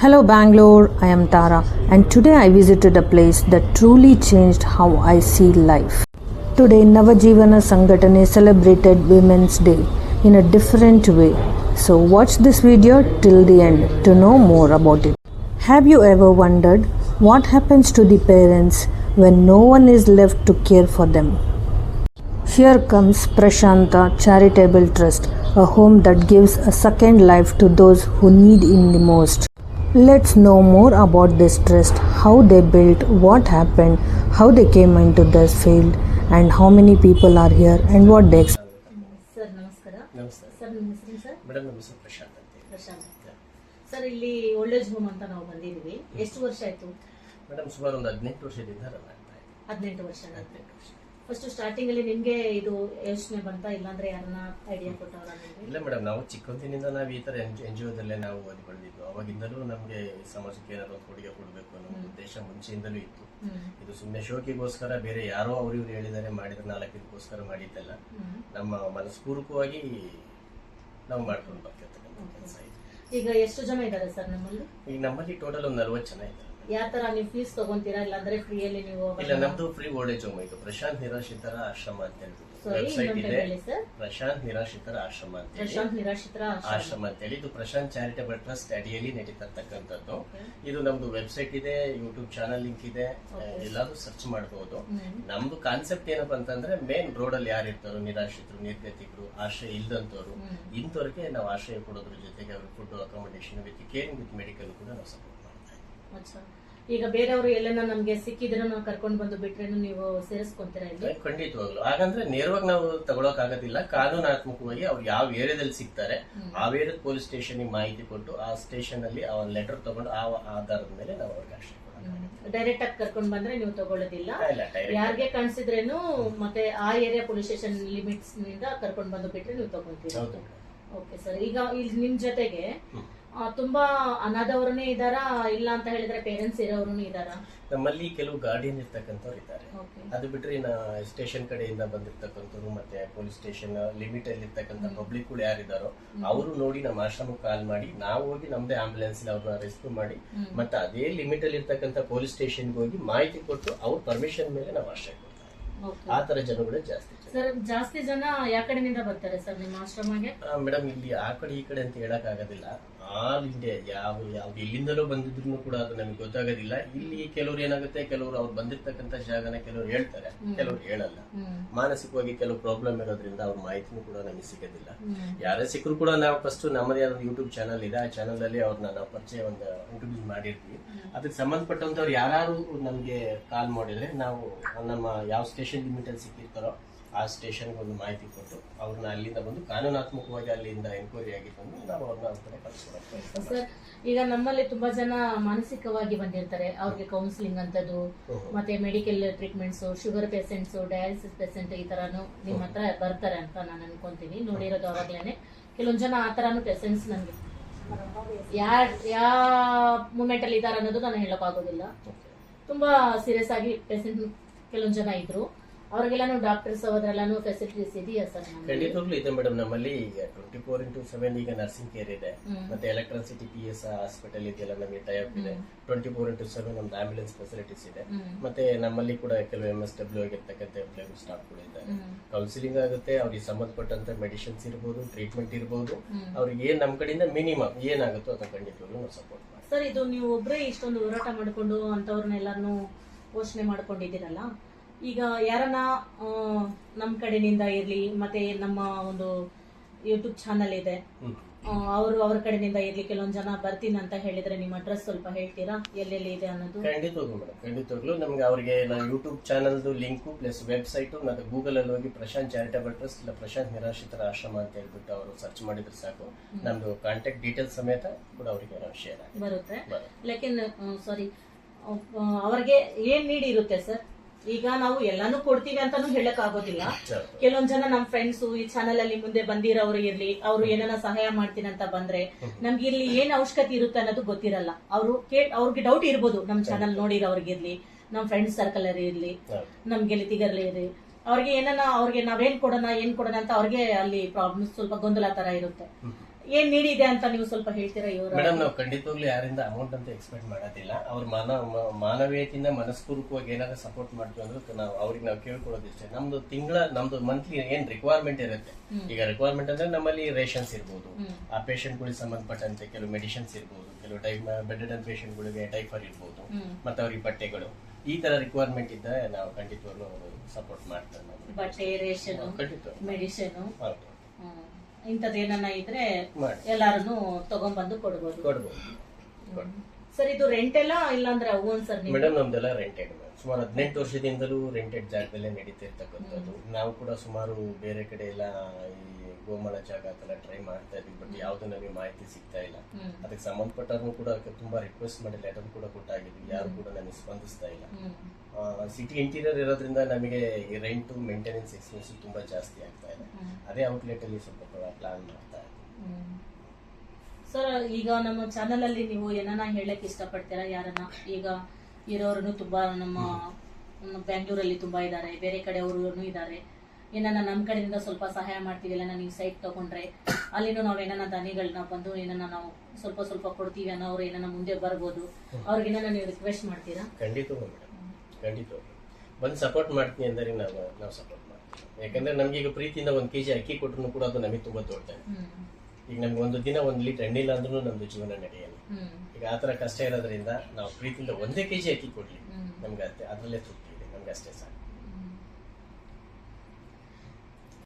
Hello Bangalore, I am Tara and today I visited a place that truly changed how I see life. Today Navajivana Sangatane celebrated Women's Day in a different way. So watch this video till the end to know more about it. Have you ever wondered what happens to the parents when no one is left to care for them? Here comes Prashanta Charitable Trust, a home that gives a second life to those who need it the most. Let's know more about this trust, how they built, what happened, how they came into this field, and how many people are here and what they expect. Sir, ನಮಸ್ಕಾರ. ನಮಸ್ತೆ sir ನಿಮ್ಮ ಹೆಸರು sir? Madam ನಮ್ಮ ಹೆಸರು ಪ್ರಶಾಂತ್ ಅಂತ. Prashant. Sir ಇಲ್ಲಿ old age home ಅಂತ ನಾವು ಬಂದಿದ್ದೀವಿ. ಎಷ್ಟು ವರ್ಷ ಆಯ್ತು? ಮೇಡಮ್ ಸುಮಾರು ಒಂದು 18 ವರ್ಷದಿಂದ ರನ್ ಆಗ್ತಾ ಇದೆ. 18 ವರ್ಷ. 18 ವರ್ಷ. ಫಸ್ಟ್ ಸ್ಟಾರ್ಟಿಂಗ್ ಅಲ್ಲಿ ನಿಮ್ಗೆ ಇದು ಯೋಚನೆ ಬಂತ ಇಲ್ಲಾಂದ್ರೆ ಯಾರನ್ನ ಐಡಿಯಾ ಕೊಟ್ಟವರ ನಿಮ್ಗೆ? ಇಲ್ಲ ಮೇಡಮ್, ನಾವು ಚಿಕ್ಕಂದಿನಿಂದ ನಾವು ಈ ತರ NGO-ದಲ್ಲೇ ನಾವು ಓದಿ ಬೆಳೆದಿದ್ದು. ಅವಾಗಿಂದಲೂ ನಮಗೆ ಸಮಾಜಕ್ಕೆ ಏನಾದ್ರು ಒಂದು ಕೊಡುಗೆ ಕೊಡಬೇಕು ಅನ್ನೋ ಉದ್ದೇಶ ಮುಂಚೆಯಿಂದಲೂ ಇತ್ತು. ಇದು ಸುಮ್ಮನೆ ಶೋಕಿಗೋಸ್ಕರ ಬೇರೆ ಯಾರೋ ಅವ್ರು ಇವ್ರು ಹೇಳಿದರೆ ಮಾಡಿದ್ರೆ 4 ಇದಕ್ಕೋಸ್ಕರ ಮಾಡಿದ್ದಲ್ಲ. ನಮ್ಮ ಮನಸ್ಪೂರ್ವಕವಾಗಿ ನಾವು ಮಾಡ್ಕೊಂಡು ಬರ್ತಿರ್ತಕ್ಕಂಥ ಕೆಲಸ ಇದು. ಈಗ ಎಷ್ಟು ಜನ ಇದ್ದಾರೆ ಸರ್ ನಮ್ಮಲ್ಲಿ? ಈಗ ನಮ್ಮಲ್ಲಿ ಟೋಟಲ್ ಒಂದು 40 ಜನ ಇದ್ದಾರೆ. ಯಾವ ತರ ನೀವು ಫೀಸ್ ತಗೊಂತೀರಾ ಇಲ್ಲಾಂದ್ರೆ ಫ್ರೀಯಲ್ಲಿ ನೀವು? ಇಲ್ಲ, ನಮ್ದು ಫ್ರೀ ಓಲ್ಡ್ ಏಜ್ ಹೋಮ್ ಇದು ಪ್ರಶಾಂತ್ ನಿರಾಶ್ರಿತರ ಆಶ್ರಮ ಅಂತ ಹೇಳ್ಬಿಟ್ಟು ವೆಬ್ಸೈಟ್ ಇದೆ. ಪ್ರಶಾಂತ್ ನಿರಾಶ್ರಿತರ ಆಶ್ರಮ ಅಂತ ಹೇಳಿ ಪ್ರಶಾಂತ್ ನಿರಾಶ್ರಿತರ ಆಶ್ರಮ ಅಂತ ಹೇಳಿ ಇದು ಪ್ರಶಾಂತ್ ಚಾರಿಟಬಲ್ ಟ್ರಸ್ಟ್ ಅಡಿಯಲ್ಲಿ ನಡೀತಕ್ಕಂಥದ್ದು. ಇದು ನಮ್ದು ವೆಬ್ಸೈಟ್ ಇದೆ, ಯೂಟ್ಯೂಬ್ ಚಾನಲ್ ಲಿಂಕ್ ಇದೆ, ಎಲ್ಲಾದ್ರೂ ಸರ್ಚ್ ಮಾಡಬಹುದು. ನಮ್ದು ಕಾನ್ಸೆಪ್ಟ್ ಏನಪ್ಪಾ ಅಂತಂದ್ರೆ ಮೇನ್ ರೋಡ್ ಅಲ್ಲಿ ಯಾರು ಇರ್ತಾರೋ ನಿರಾಶ್ರಿತರು, ನಿರ್ಗತಿಕರು, ಆಶ್ರಯ ಇಲ್ದಂತವ್ರು, ಇಂಥವ್ರಿಗೆ ನಾವು ಆಶ್ರಯ ಕೊಡೋದ್ರ ಜೊತೆಗೆ ಅವ್ರಿಗೆ food, accommodation with caring with medical ಕೂಡ ನಾವು ಸಪೋರ್ಟ್ ಮಾಡ್ತಾ ಇದ್ದೀವಿ. ಈಗ ಬೇರೆಯವರು ಎಲ್ಲನ ನಮ್ಗೆ ಸಿಕ್ಕಿದ್ರೆ ನಾವು ಕರ್ಕೊಂಡು ಬಂದು ಬಿಟ್ರೇನು ನೀವು ಸೇರಿಸ್ಕೊಂತೀರಾ ಇಲ್ಲಿ? ಖಂಡಿತವಾಗ್ಲು. ಹಾಗಂದ್ರೆ ನೇರವಾಗಿ ನಾವು ತಗೊಳಕ್ ಆಗೋದಿಲ್ಲ. ಕಾನೂನಾತ್ಮಕವಾಗಿ ಅವ್ರು ಯಾವ ಏರಿಯಾದಲ್ಲಿ ಸಿಗ್ತಾರೆ ಆ ಏರಿಯಾದ ಪೊಲೀಸ್ ಸ್ಟೇಷನ್ ಮಾಹಿತಿ ಕೊಟ್ಟು ಆ ಸ್ಟೇಷನ್ ಅಲ್ಲಿ ಆ ಲೆಟರ್ ತಗೊಂಡು ಆ ಆಧಾರದ ಮೇಲೆ ನಾವು ಅವ್ರಿಗೆ ಆಶ್ರಯ ಕೊಡೋಣ. ಡೈರೆಕ್ಟ್ ಆಗಿ ಕರ್ಕೊಂಡ್ ಬಂದ್ರೆ ನೀವು ತಗೊಳ್ಳೋದಿಲ್ಲ? ಯಾರಿಗೆ ಕಾಣಿಸಿದ್ರೇನು ಮತ್ತೆ ಆ ಏರಿಯಾ ಪೊಲೀಸ್ ಸ್ಟೇಷನ್ ಲಿಮಿಟ್ಸ್ ನಿಂದ ಕರ್ಕೊಂಡ್ ಬಂದು ಬಿಟ್ರೆ ನೀವು ತಗೊಂತೀರಾ? Okay sir. ಈಗ ಇಲ್ಲಿ ನಿಮ್ ಜೊತೆಗೆ ತುಂಬಾ ಅನಾಥವರನ್ನೇ ಇದಾರಾ ಇಲ್ಲ ಅಂತ ಹೇಳಿದ್ರೆ ಪೇರೆಂಟ್ಸ್ ಇರೋರು ಇದಾರಾ? ನಮ್ಮಲ್ಲಿ ಕೆಲವು ಗಾರ್ಡಿಯನ್ ಇರ್ತಕ್ಕಂಥವ್ರು ಇದ್ದಾರೆ. ಅದು ಬಿಟ್ರೆ ಸ್ಟೇಷನ್ ಕಡೆಯಿಂದ ಬಂದಿರ್ತಕ್ಕಂಥವ್ರು ಮತ್ತೆ ಪೊಲೀಸ್ ಸ್ಟೇಷನ್ ಲಿಮಿಟ್ ಅಲ್ಲಿ ಇರ್ತಕ್ಕಂಥ ಪಬ್ಲಿಕ್ ಗಳು ಯಾರಿದಾರೋ ಅವರು ನೋಡಿ ನಮ್ಮ ಆಶ್ರಮಕ್ಕೆ ಕಾಲ್ ಮಾಡಿ ನಾವು ಹೋಗಿ ನಮ್ದೇ ಆಂಬುಲೆನ್ಸ್ ಅವ್ರನ್ನ ರೆಸ್ಕ್ಯೂ ಮಾಡಿ ಮತ್ತೆ ಅದೇ ಲಿಮಿಟ್ ಅಲ್ಲಿ ಇರ್ತಕ್ಕಂಥ ಪೊಲೀಸ್ ಸ್ಟೇಷನ್ಗೆ ಹೋಗಿ ಮಾಹಿತಿ ಕೊಟ್ಟು ಅವ್ರ ಪರ್ಮಿಷನ್ ಮೇಲೆ ನಾವು ಆಶ್ರಯ ಕೊಡ್ತಾರೆ. ಆ ತರ ಜನಗಳು ಜಾಸ್ತಿ. ಸರ್, ಜಾಸ್ತಿ ಜನ ಯಾವ ಕಡೆಯಿಂದ ಬರ್ತಾರೆ ಸರ್ ನಿಮ್ಮ ಆಶ್ರಮಕ್ಕೆ? ಮೇಡಮ್, ಇಲ್ಲಿ ಆ ಕಡೆ ಈ ಕಡೆ ಅಂತ ಹೇಳಕ್ ಆಗೋದಿಲ್ಲ. ಆಲ್ ಇಂಡಿಯಾ ಯಾವ್ದು ಎಲ್ಲಿಂದಲೂ ಬಂದಿದ್ರು ಕೂಡ ಅದು ನಮಗೆ ಗೊತ್ತಾಗೋದಿಲ್ಲ. ಇಲ್ಲಿ ಕೆಲವ್ರು ಏನಾಗುತ್ತೆ, ಕೆಲವರು ಅವ್ರು ಬಂದಿರ್ತಕ್ಕಂಥ ಜಾಗನ ಕೆಲವ್ರು ಹೇಳ್ತಾರೆ, ಕೆಲವ್ರು ಹೇಳಲ್ಲ. ಮಾನಸಿಕವಾಗಿ ಕೆಲವು ಪ್ರಾಬ್ಲಮ್ ಇರೋದ್ರಿಂದ ಅವ್ರ ಮಾಹಿತಿನೂ ಕೂಡ ನಮಗೆ ಸಿಗೋದಿಲ್ಲ. ಯಾರೇ ಸಿಕ್ಕರು ಕೂಡ ನಾವು ಫಸ್ಟ್ ನಮ್ಮದೇ ಆದ ಯೂಟ್ಯೂಬ್ ಚಾನಲ್ ಇದೆ, ಆ ಚಾನಲ್ ಅಲ್ಲಿ ಅವ್ರನ್ನ ನಾವು ಪರಿಚಯ ಒಂದು ಇಂಟ್ರೊಡ್ಯೂಸ್ ಮಾಡಿರ್ತೀವಿ. ಅದಕ್ಕೆ ಸಂಬಂಧಪಟ್ಟಂತವ್ರು ಯಾರು ನಮ್ಗೆ ಕಾಲ್ ಮಾಡಿದ್ರೆ ನಾವು ನಮ್ಮ ಯಾವ ಸ್ಟೇಷನ್ ಲಿಮಿಟ್ ಅಲ್ಲಿ ಸಿಕ್ಕಿರ್ತಾರೋ ಆ ಸ್ಟೇಷನ್ಗೆ ಒಂದು ಮಾಹಿತಿ ಕೊಟ್ಟು ಅವ್ರನ್ನ ಅಲ್ಲಿಂದ ಬಂದು ಕಾನೂನಾತ್ಮಕವಾಗಿ ಅಲ್ಲಿಂದ ಎನ್ಕ್ವೈರಿ ಆಗಿ ಬಂದು ನಾವು ಅವ್ರನ್ನ ಅವ್ರ ಕಡೆ ಕಳಿಸ್ಕೊಡ್ತೀವಿ. ಸರ್, ಈಗ ನಮ್ಮಲ್ಲಿ ತುಂಬಾ ಜನ ಮಾನಸಿಕವಾಗಿ ಬಂದಿರ್ತಾರೆ. ಅವ್ರಿಗೆ ಕೌನ್ಸಿಲಿಂಗ್ ಅಂತದ್ದು ಮತ್ತೆ medical treatments, sugar patients, dialysis patient ಈ ತರಾನು ನಿಮ್ಮ ಹತ್ರ ಬರ್ತಾರೆ ಅಂತ ನಾನು ಅನ್ಕೊಂತೀನಿ. ನೋಡಿರೋದು ಅವಾಗ್ಲೇನೆ ಕೆಲವೊಂದ್ ಜನ ಆ ತರಾನು ಪೇಷಂಟ್ಸ್ ನನ್ಗೆ ಯಾವ ಮೂಮೆಂಟ್ ಅಲ್ಲಿ ಇದಾರೆ ಅನ್ನೋದು ನಾನು ಹೇಳಕ್ ಆಗೋದಿಲ್ಲ. ತುಂಬಾ ಸೀರಿಯಸ್ ಆಗಿ ಪೇಷಂಟ್ ಕೆಲವೊಂದ್ ಜನ ಇದ್ರು. ಅವ್ರಿಗೆಲ್ಲಾನು ಡಾಕ್ಟರ್ಸ್ ಅವರೆಲ್ಲಾನು ಫೆಸಿಲಿಟೀಸ್ ಇದೆಯಾ ಸರ್? ಖಂಡಿತವಾಗ್ಲೂ ಇದೆ ಮೇಡಮ್. ನಮ್ಮಲ್ಲಿ ಈಗ 24/7 ಈಗ ನರ್ಸಿಂಗ್ ಕೇರ್ ಇದೆ, ಮತ್ತೆ ಎಲೆಕ್ಟ್ರಿಸಿಟಿ PS ಹಾಸ್ಪಿಟಲ್ ಇದೆಯಲ್ಲ ನಮಗೆ ಟೈಪ್ ಇದೆ. 24/7 ನಮ್ದು ಆಂಬ್ಯುಲೆನ್ಸ್ ಫೆಸಿಲಿಟೀಸ್ ಇದೆ. ಮತ್ತೆ ನಮ್ಮಲ್ಲಿ ಕೂಡ ಕೆಲವು MSW ಆಗಿರ್ತಕ್ಕಂಥ ಎಂಪ್ಲಾಯ್ ಸ್ಟಾಫ್ ಕೂಡ ಇದ್ದಾರೆ. ಕೌನ್ಸಿಲಿಂಗ್ ಆಗುತ್ತೆ, ಅವ್ರಿಗೆ ಸಂಬಂಧಪಟ್ಟಂತ ಮೆಡಿಸಿನ್ಸ್ ಇರ್ಬೋದು, ಟ್ರೀಟ್ಮೆಂಟ್ ಇರ್ಬೋದು. ಅವ್ರಿಗೆ ಏನ್ ನಮ್ಮ ಕಡೆಯಿಂದ ಮಿನಿಮಮ್ ಏನಾಗುತ್ತೋ ಅದನ್ನ ಖಂಡಿತವಾಗ್ಲೂ ನಾವು ಸಪೋರ್ಟ್ ಮಾಡ್ತೀವಿ. ಸರ್, ಇದು ನೀವು ಒಬ್ಬರೇ ಇಷ್ಟೊಂದು ಹೋರಾಟ ಮಾಡ್ಕೊಂಡು ಅಂತವ್ರನ್ನೆಲ್ಲಾನು ಪೋಷಣೆ ಮಾಡ್ಕೊಂಡಿದ್ದೀರಲ್ಲ, ಈಗ ಯಾರನ್ನ ನಮ್ಮ ಕಡೆಯಿಂದ ಇರ್ಲಿ ಮತ್ತೆ ನಮ್ಮ ಒಂದು ಯೂಟ್ಯೂಬ್ ಚಾನಲ್ ಇದೆ, ಅವರು ಅವ್ರ ಕಡೆಯಿಂದ ಇರ್ಲಿ ಕೆಲವೊಂದ್ ಜನ ಬರ್ತೀನಿ ಅಂತ ಹೇಳಿದ್ರೆ ನಿಮ್ಮ ಅಡ್ರೆಸ್ ಸ್ವಲ್ಪ ಹೇಳ್ತೀರಾ ಎಲ್ಲೆಲ್ಲಿ ಇದೆ ಅನ್ನೋದು? ಖಂಡಿತವಾಗ್ಲು ಮೇಡಮ್, ಖಂಡಿತವಾಗ್ಲು ನಮ್ಗೆ ಅವ್ರಿಗೆ ನಾವು ಯೂಟ್ಯೂಬ್ ಚಾನಲ್ದು ಲಿಂಕು ಪ್ಲಸ್ ವೆಬ್ಸೈಟ್ ಮತ್ತೆ ಗೂಗಲ್ ಅಲ್ಲಿ ಹೋಗಿ ಪ್ರಶಾಂತ್ ಚಾರಿಟಬಲ್ ಟ್ರಸ್ಟ್ ಇಲ್ಲ ಪ್ರಶಾಂತ್ ನಿರಾಶ್ರಿತರ ಆಶ್ರಮ ಅಂತ ಹೇಳ್ಬಿಟ್ಟು ಅವರು ಸರ್ಚ್ ಮಾಡಿದ್ರೆ ಸಾಕು, ನಮ್ದು ಕಾಂಟ್ಯಾಕ್ಟ್ ಡೀಟೇಲ್ಸ್ ಸಮೇತ ಕೂಡ ಅವರಿಗೆ ನಾವು ಶೇರ್ ಬರುತ್ತೆ. ಲೇಕಿನ್ ಸಾರಿ, ಅವ್ರಿಗೆ ಏನ್ ನೀಡ್ ಇರುತ್ತೆ ಸರ್? ಈಗ ನಾವು ಎಲ್ಲಾನು ಕೊಡ್ತೀವಿ ಅಂತಾನು ಹೇಳಕ್ ಆಗೋದಿಲ್ಲ. ಕೆಲವೊಂದ್ ಜನ ನಮ್ ಫ್ರೆಂಡ್ಸ್ ಈ ಚಾನಲ್ ಅಲ್ಲಿ ಮುಂದೆ ಬಂದಿರೋರು ಇರ್ಲಿ, ಅವ್ರು ಏನಾರ ಸಹಾಯ ಮಾಡ್ತೀನಿ ಅಂತ ಬಂದ್ರೆ ನಮ್ಗೆ ಇಲ್ಲಿ ಏನ್ ಅವಶ್ಯಕತೆ ಇರುತ್ತೆ ಅನ್ನೋದು ಗೊತ್ತಿರಲ್ಲ. ಅವ್ರಿಗೆ ಡೌಟ್ ಇರ್ಬೋದು, ನಮ್ ಚಾನಲ್ ನೋಡಿರೋರ್ಗಿರ್ಲಿ, ನಮ್ ಫ್ರೆಂಡ್ಸ್ ಸರ್ಕಲ್ ಇರ್ಲಿ, ನಮ್ ಗೆಳತಿಗರ್ಲಿ ಇರ್ಲಿ, ಅವ್ರಿಗೆ ನಾವೇನ್ ಕೊಡೋಣ ಅಂತ ಅವ್ರಿಗೆ ಅಲ್ಲಿ ಪ್ರಾಬ್ಲಮ್ಸ್ ಸ್ವಲ್ಪ ಗೊಂದಲ ತರ ಇರುತ್ತೆ. ಏನ್ ನೀಡಿದೆ ಅಂತ ನೀವು ಸ್ವಲ್ಪ ಹೇಳ್ತೀರಾ ಇವರು? ಮೇಡಮ್, ನಾವು ಖಂಡಿತವಾಗ್ಲೂ ಯಾರಿಂದ ಅಮೌಂಟ್ ಅಂತ ಎಕ್ಸ್ಪೆಕ್ಟ್ ಮಾಡೋದಿಲ್ಲ. ಅವ್ರ ಮಾನವೀಯತೆಯಿಂದ ಮನಸ್ಪೂರ್ವಕವಾಗಿ ಏನಾದ್ರು ಸಪೋರ್ಟ್ ಮಾಡ್ತೀವಿ ಅಂದ್ರೆ ನಾವು ಕೇಳ್ಕೊಳ್ಳೋದಿಷ್ಟೇ. ನಮ್ದು ಮಂತ್ಲಿ ಏನ್ ರಿಕ್ವೈರ್ಮೆಂಟ್ ಇರುತ್ತೆ. ಈಗ ರಿಕ್ವೈರ್ಮೆಂಟ್ ಅಂದ್ರೆ ನಮ್ಮಲ್ಲಿ ರೇಷನ್ಸ್ ಇರ್ಬೋದು, ಆ ಪೇಷಂಟ್ ಗಳಿಗೆ ಸಂಬಂಧಪಟ್ಟಂತೆ ಕೆಲವು ಮೆಡಿಸಿನ್ಸ್ ಇರ್ಬೋದು, ಕೆಲವು ಬೆಡ್ ಪೇಷಂಟ್ ಗಳಿಗೆ ಟೈಫರ್ ಇರ್ಬೋದು, ಮತ್ತೆ ಅವ್ರಿಗೆ ಬಟ್ಟೆಗಳು, ಈ ತರ ರಿಕ್ವೈರ್ಮೆಂಟ್ ಇದ್ದ ನಾವು ಖಂಡಿತವಾಗ್ಲೂ ಸಪೋರ್ಟ್ ಮಾಡ್ತಾರೆ. ಬಟ್ಟೆ, ರೇಷನ್, ಮೆಡಿಸಿನ್ ಹೌದು, ಇಂಥದ್ದೇನ ಇದ್ರೆ ಎಲ್ಲಾರು ತಗೊಂಡ್ಬಂದು ಕೊಡ್ಬೋದು. ಸರ್, ಇದು ರೆಂಟ್ ಎಲ್ಲ ಇಲ್ಲಾಂದ್ರೆ ಓನ್ ಸರ್? ಮೇಡಮ್, ನಮ್ದೆಲ್ಲ ರೆಂಟೆಡ್. ಸುಮಾರು 18 ವರ್ಷದಿಂದಲೂ ರೆಂಟೆಡ್ ಜಾಗದಲ್ಲೇ ನಡೀತಾ ಇರ್ತಕ್ಕಂಥದ್ದು. ನಾವು ಕೂಡ ಸುಮಾರು ಬೇರೆ ಕಡೆ ಎಲ್ಲ ಈ ಗೋಮಾಳ ಜಾಗ ಅಂತೆಲ್ಲ ಟ್ರೈ ಮಾಡ್ತಾ ಇದ್ವಿ, ಬಟ್ ಯಾವ್ದು ನಮಗೆ ಮಾಹಿತಿ ಸಿಗ್ತಾ ಇಲ್ಲ. ಅದಕ್ಕೆ ಸಂಬಂಧಪಟ್ಟವ್ರು ಕೂಡ ತುಂಬಾ ರಿಕ್ವೆಸ್ಟ್ ಮಾಡಿ ಲೆಟರ್ ಕೂಡ ಕೊಟ್ಟಾಗಿದ್ವಿ, ಯಾರು ಕೂಡ ನನಗೆ ಸ್ಪಂದಿಸ್ತಾ ಇಲ್ಲ. ಸಿಟಿ ಇಂಟೀರಿಯರ್ ಇರೋದ್ರಿಂದ ನಮಗೆ ಈ ರೆಂಟ್ ಮೇಂಟೆನೆನ್ಸ್ ಎಕ್ಸ್ಪೆನ್ಸ್ ತುಂಬಾ ಜಾಸ್ತಿ ಆಗ್ತಾ ಇದೆ. ಅದೇ ಔಟ್ಲೆಟ್ ಅಲ್ಲಿ ಸ್ವಲ್ಪ ಪ್ಲಾನ್ ಮಾಡ್ತಾ ಇದ್ದೀವಿ. ಸರ್, ಈಗ ನಮ್ಮ ಚಾನೆಲ್ ಅಲ್ಲಿ ನೀವು ಏನನ್ನ ಹೇಳಕ್ ಇಷ್ಟಪಡ್ತೀರಾ? ಯಾರನ್ನ ಈಗ ಇರೋರು ತುಂಬಾ ನಮ್ಮ ಬ್ಯಾಂಗ್ಳೂರಲ್ಲಿ ತುಂಬಾ ಇದ್ದಾರೆ, ಬೇರೆ ಕಡೆ ಅವರು ಇದ್ದಾರೆ. ಏನನ್ನ ನಮ್ಮ ಕಡೆಯಿಂದ ಸ್ವಲ್ಪ ಸಹಾಯ ಮಾಡ್ತೀವಿ, ಇಲ್ಲ ನೀವು ಸೈಟ್ ತಗೊಂಡ್ರೆ ಅಲ್ಲಿನೂ ನಾವು ಏನನ್ನ ದಾನಿಗಳನ್ನ ಬಂದು ಏನನ್ನ ನಾವು ಸ್ವಲ್ಪ ಕೊಡ್ತೀವಿ ಅನ್ನೋರು ಏನನ್ನ ಮುಂದೆ ಬರ್ಬೋದು. ಅವ್ರಿಗೆ ಏನನ್ನ ನೀವು ರಿಕ್ವೆಸ್ಟ್ ಮಾಡ್ತೀರಾ? ಖಂಡಿತವಾಗ್ಲೂ ಮೇಡಮ್, ಖಂಡಿತವಾಗ್ಲೂ ಬಂದು ಸಪೋರ್ಟ್ ಮಾಡ್ತೀನಿ ಅಂದರೆ ನಾವು ಸಪೋರ್ಟ್ ಮಾಡ್ತೀವಿ. ಯಾಕಂದ್ರೆ ನಮ್ಗೆ ಈಗ ಪ್ರೀತಿಯಿಂದ 1 kg ಅಕ್ಕಿ ಕೊಟ್ಟರು ಕೂಡ ಅದು ನಮಗೆ ತುಂಬಾ ದೊಡ್ಡದು. ಈಗ ನಮ್ಗೆ ಒಂದು ದಿನ 1 ಲೀಟರ್ ಎಣ್ಣೆಲ್ಲ ಅಂದ್ರೂ ನಮ್ದು ಜೀವನ ನಡೆಯಲ್ಲ. ಈಗ ಆತರ ಕಷ್ಟ ಇರೋದ್ರಿಂದ ನಾವು ಪ್ರೀತಿಯಿಂದ 1 kg ಅಕ್ಕಿ ಕೊಡ್ಲಿ, ನಮ್ಗೆ ಅದ್ರಲ್ಲೇ ತೃಪ್ತಿ ಇದೆ, ನಮ್ಗೆ ಅಷ್ಟೇ ಸಾಕು.